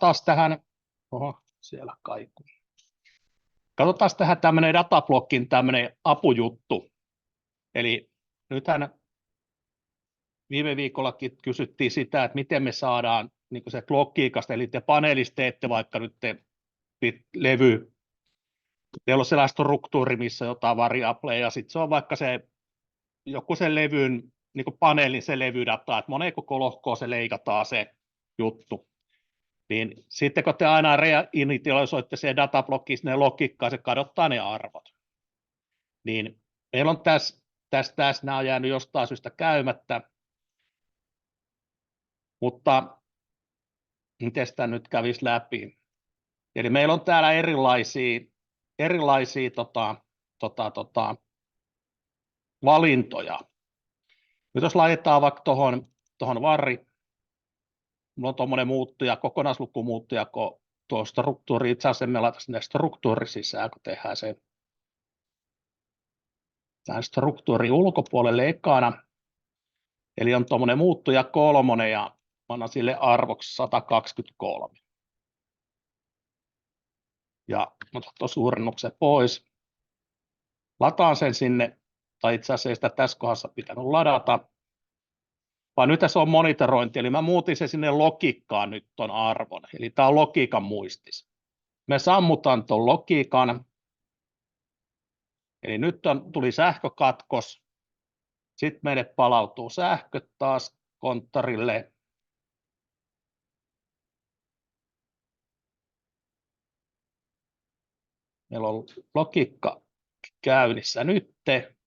katsotaan tähän, siellä kaiku. Katsotaan tähän tämmöinen datablockin tämmöinen apujuttu. Eli nythän viime viikollakin kysyttiin sitä, että miten me saadaan niin se logiikasta, eli te paneelissa teette vaikka nyt levy, teillä on sellainen struktuuri, missä jotain variableja, ja sitten se on vaikka se joku sen levyn, niin paneelin se levydata, että monen koko lohkoon se leikataan se juttu. Niin sitten kun te aina reinitialisoitte se datablokkiin sinne logiikkaan, se kadottaa ne arvot. Niin meillä on tässä nämä on jäänyt jostain syystä käymättä, mutta miten sitä nyt kävisi läpi? Eli meillä on täällä erilaisia valintoja. Nyt jos laitetaan vaikka tuohon varri, minulla on tuommoinen muuttuja, kokonaislukumuuttuja, kun tuo struktuuri, itse asiassa me laitaisiin sinne struktuuri sisään, kun tehdään se tämän struktuurin ulkopuolelle ekana. Eli on tuommoinen muuttuja 3 ja annan sille arvoksi 123. Ja otan tuon suurennuksen pois. Lataan sen sinne, tai itse asiassa sitä tässä kohdassa pitänyt ladata, vaan nyt tässä on monitorointi, eli mä muutin sen sinne logiikkaan nyt ton arvon, eli tämä on logiikan muistis. Me sammutan tuon logiikan, eli nyt tuli sähkökatkos, sitten meille palautuu sähköt taas konttorille. Meillä on logiikka käynnissä nyt,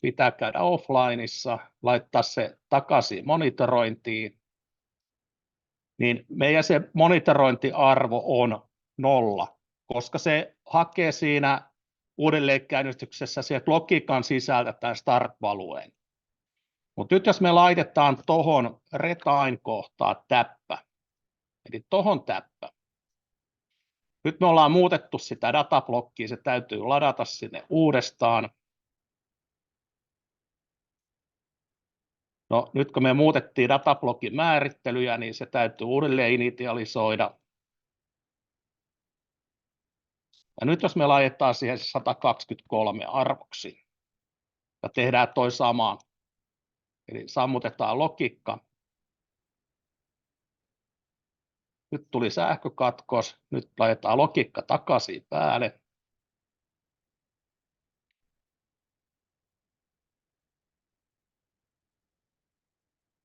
pitää käydä offlineissa, laittaa se takaisin monitorointiin, niin meidän se monitorointiarvo on 0, koska se hakee siinä uudelleenkäynnistyksessä sieltä logiikan sisältä tämän start-valueen. Mutta nyt jos me laitetaan tuohon retain-kohtaan täppä, eli tuohon täppä, nyt me ollaan muutettu sitä datablokkia, se täytyy ladata sinne uudestaan. No, nyt kun me muutettiin datablockin määrittelyjä, niin se täytyy uudelleen initialisoida. Ja nyt jos me laitetaan siihen 123 arvoksi ja tehdään toi sama, eli sammutetaan logiikka. Nyt tuli sähkökatkos, nyt laitetaan logiikka takaisin päälle.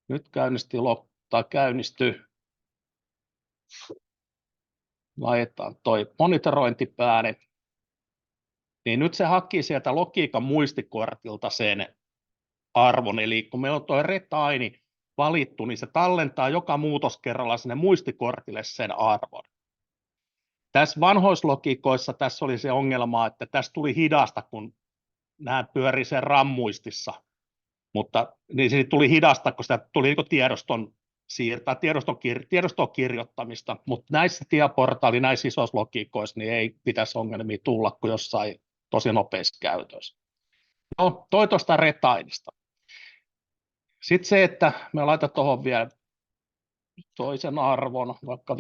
Nyt käynnistyy. Laitetaan toi monitorointi päälle. Niin nyt se haki sieltä logiikan muistikortilta sen arvon, eli kun meillä on tuo retaini valittu, niin se tallentaa joka muutoskerralla sinne muistikortille sen arvon. Tässä vanhoislogiikoissa tässä oli se ongelma, että tässä tuli hidasta, kun nämä pyörii sen RAM-muistissa, mutta niin se tuli hidasta, kun sitä tuli niin tiedoston kirjoittamista, mutta näissä tieportaali, näissä isoissa logiikoissa, niin ei pitäisi ongelmia tulla kuin jossain tosi nopeassa käytössä. No, toi tuosta retainista. Sitten se, että me laitan tuohon vielä toisen arvon, vaikka 568.465.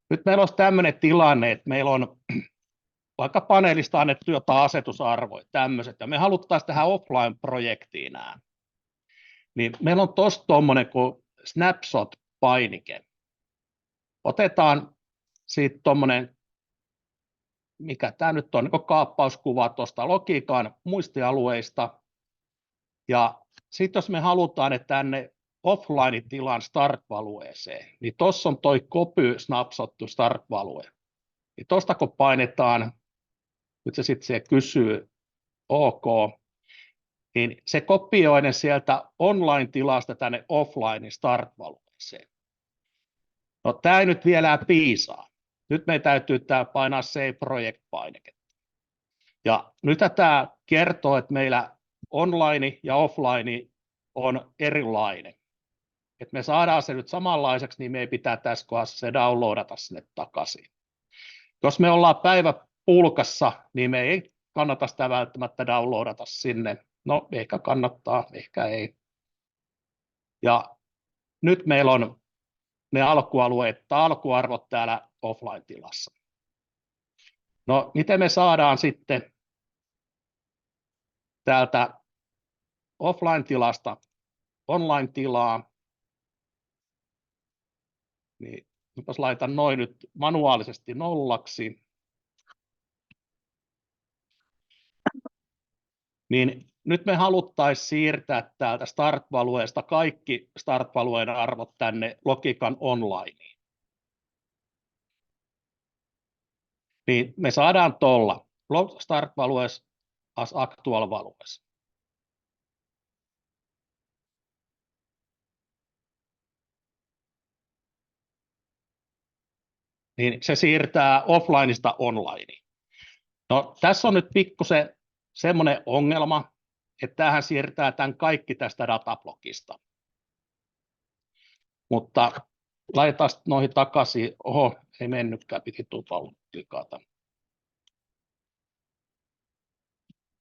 Nyt meillä olisi tämmöinen tilanne, että meillä on vaikka paneelista annettu jotain asetusarvoja, tämmöiset, ja me haluttaisiin tähän offline-projektiin nämä. Niin meillä on tuossa tuommoinen kuin snapshot-painike. Otetaan siitä tuommoinen, mikä tämä nyt on, niin kaappauskuva tuosta logiikan muistialueista. Ja sitten jos me halutaan, että tänne offline-tilan start-valueeseen, niin tuossa on toi copy snapshot to start-value. Niin tuosta kun painetaan, nyt se sitten se kysyy OK, niin se kopioi ne sieltä online-tilasta tänne offline start-valueeseen. No tämä ei nyt vielä piisaa. Nyt meidän täytyy painaa Save Project-painike. Ja nyt tämä kertoo, että meillä online ja offline on erilainen. Että me saadaan se nyt samanlaiseksi, niin me ei pitää tässä kohdassa se downloadata sinne takaisin. Jos me ollaan päiväpulkassa, niin me ei kannata sitä välttämättä downloadata sinne. No, ehkä kannattaa, ehkä ei. Ja nyt meillä on ne alkualueet tai alkuarvot täällä offline-tilassa. No, miten me saadaan sitten täältä offline-tilasta online-tilaa, niin jos laitan noin nyt manuaalisesti nollaksi, niin nyt me haluttaisiin siirtää täältä start-valueesta kaikki start-valueen arvot tänne logiikan onlineen. Niin me saadaan tuolla start-valueessa as actual valueessa. Niin se siirtää offlineista onlineen. No, tässä on nyt pikkusen semmoinen ongelma, että tämähän siirtää tämän kaikki tästä datablogista. Mutta laitetaan noihin takaisin. Oho, ei mennytkään, piti tupalla klikata.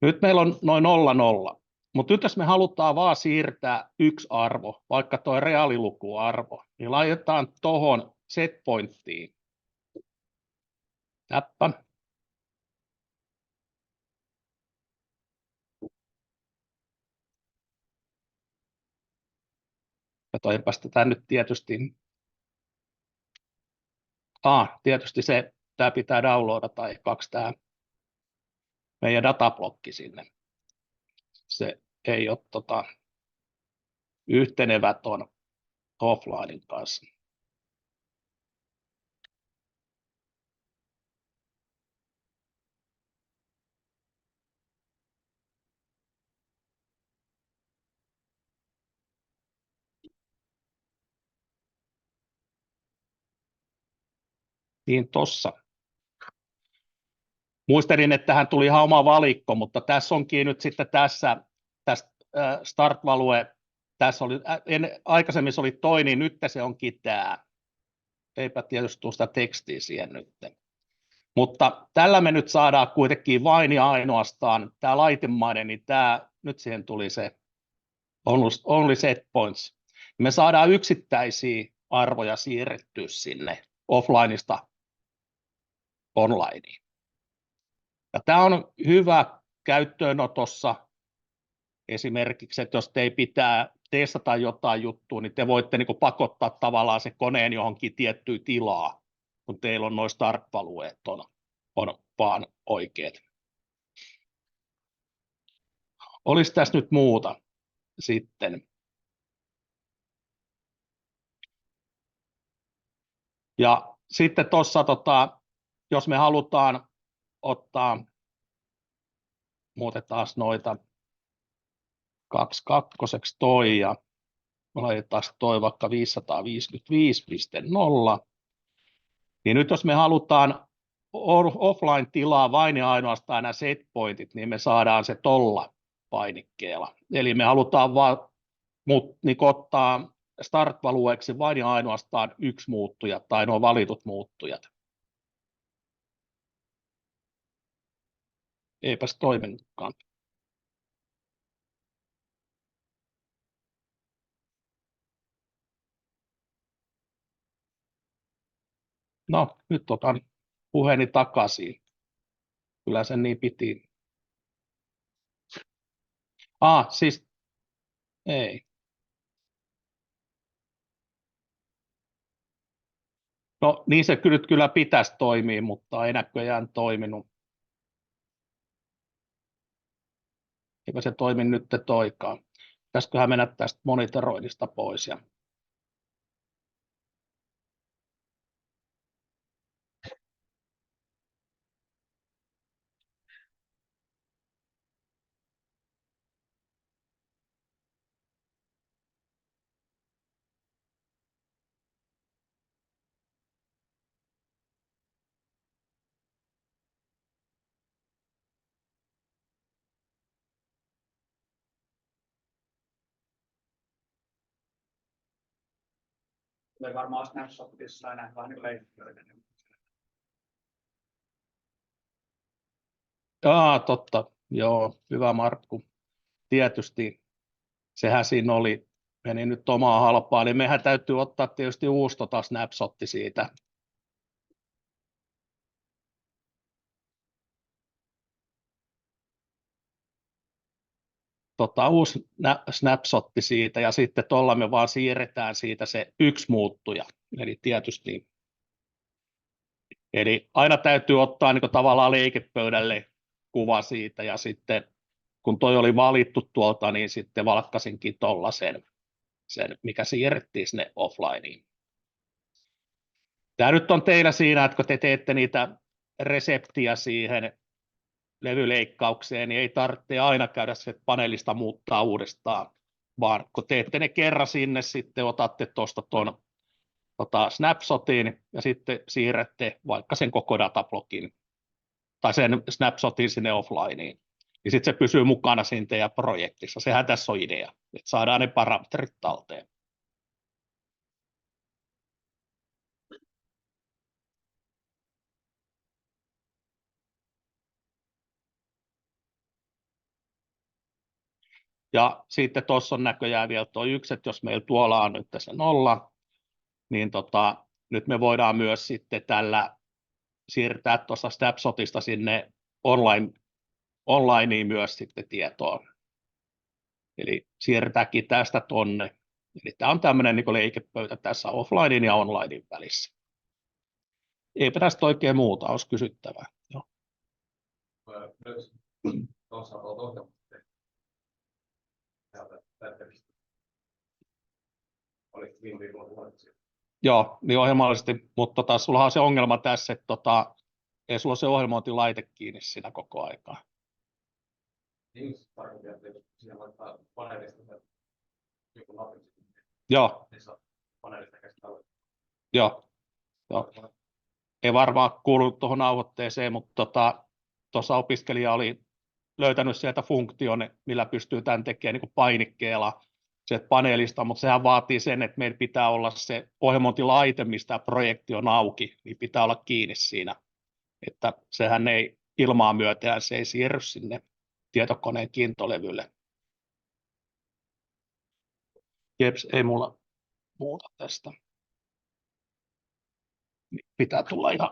Nyt meillä on noin 0,0. Mutta nyt jos me halutaan vaan siirtää yksi arvo, vaikka tuo reaalilukuarvo, niin laitetaan tuohon setpointtiin. Täppä. Katoinpas tätä nyt tietysti. Tietysti tämä pitää downloadata ekaksi tämä meidän datablokki sinne. Se ei ole yhtenevä tuon offlinein kanssa. Niin tossa. Muistelin, että tähän tuli ihan oma valikko, mutta tässä onkin nyt sitten tässä start-value, tässä oli, aikaisemmin se oli toi, niin nyt se onkin tämä. Eipä tietysti tule sitä tekstiä siihen nyt. Mutta tällä me nyt saadaan kuitenkin vain ja ainoastaan tämä laitemainen, niin nyt siihen tuli se only set points. Me saadaan yksittäisiä arvoja siirrettyä sinne offlineista onlineen. Ja tämä on hyvä käyttöönotossa esimerkiksi, että jos te pitää testata jotain juttua, niin te voitte niin kuin pakottaa tavallaan se koneen johonkin tiettyyn tilaa, kun teillä on nuo start-valueet on vaan oikeat. Olisi tässä nyt muuta sitten. Ja sitten tuossa, jos me halutaan ottaa, muutetaan noita 22 toi ja laitetaan toi vaikka 555.0, niin nyt jos me halutaan offline-tilaa vain ja ainoastaan nämä setpointit, niin me saadaan se tolla painikkeella. Eli me halutaan vaan niin ottaa start-valueeksi vain ja ainoastaan yksi muuttuja tai nuo valitut muuttujat. Eipäs toiminutkaan. No, nyt otan puheeni takaisin. Kyllä sen niin piti. Siis ei. No niin se kyllä pitäisi toimia, mutta ei näköjään toiminut. Eipä se toimi nyt toikaan. Pitäisiköhän mennä tästä monitoroinnista pois. Tulee varmaan snapshotissa enää kahden leikkiöiden. Totta. Joo, hyvä Markku. Tietysti sehän siinä oli meni nyt omaa halpaa, niin mehän täytyy ottaa tietysti uusi snapshotti siitä. Uusi snapshotti siitä, ja sitten tuolla me vaan siirretään siitä se yksi muuttuja. Eli tietysti, eli aina täytyy ottaa niin kuin tavallaan leikepöydälle kuva siitä, ja sitten kun toi oli valittu tuolta, niin sitten valkkasinkin tuolla sen, mikä siirrettiin sinne offlineen. Tämä nyt on teillä siinä, että kun te teette niitä reseptiä siihen levyleikkaukseen, niin ei tarvitse aina käydä se paneelista muuttaa uudestaan, vaan kun teette ne kerran sinne, sitten otatte tuosta tuon snapshotin ja sitten siirrätte vaikka sen koko datablogin tai sen snapshotin sinne offlineen. Ja sitten se pysyy mukana siinä teidän projektissa. Sehän tässä on idea, että saadaan ne parametrit talteen. Ja sitten tuossa on näköjään vielä tuo yksi, että jos meillä tuolla on nyt se 0, niin nyt me voidaan myös sitten tällä siirtää tuosta snapshotista sinne onlineen myös sitten tietoa. Eli siirtääkin tästä tonne. Eli tämä on tämmöinen niin leikepöytä tässä offlinein ja onlinein välissä. Eipä tästä oikein muuta olisi kysyttävää. Joo. Joo, niin ohjelmallisesti, mutta sulla on se ongelma tässä, että ei sulla ole se ohjelmointilaite kiinni siinä koko aikaa. Niin, se tarkoittaa, että jos siinä laittaa paneelista joku napin, Joo. niin saa paneelista käsittää. Joo. Ei varmaan kuulu tuohon nauhoitteeseen, mutta tuossa opiskelija oli löytänyt sieltä funktion, millä pystyy tämän tekemään niin kuin painikkeella sieltä paneelista, mutta sehän vaatii sen, että meillä pitää olla se ohjelmointilaite, mistä projekti on auki, niin pitää olla kiinni siinä, että sehän ei ilmaa myöten, se ei siirry sinne tietokoneen kiintolevylle. Jeps, ei mulla muuta tästä. Pitää tulla ihan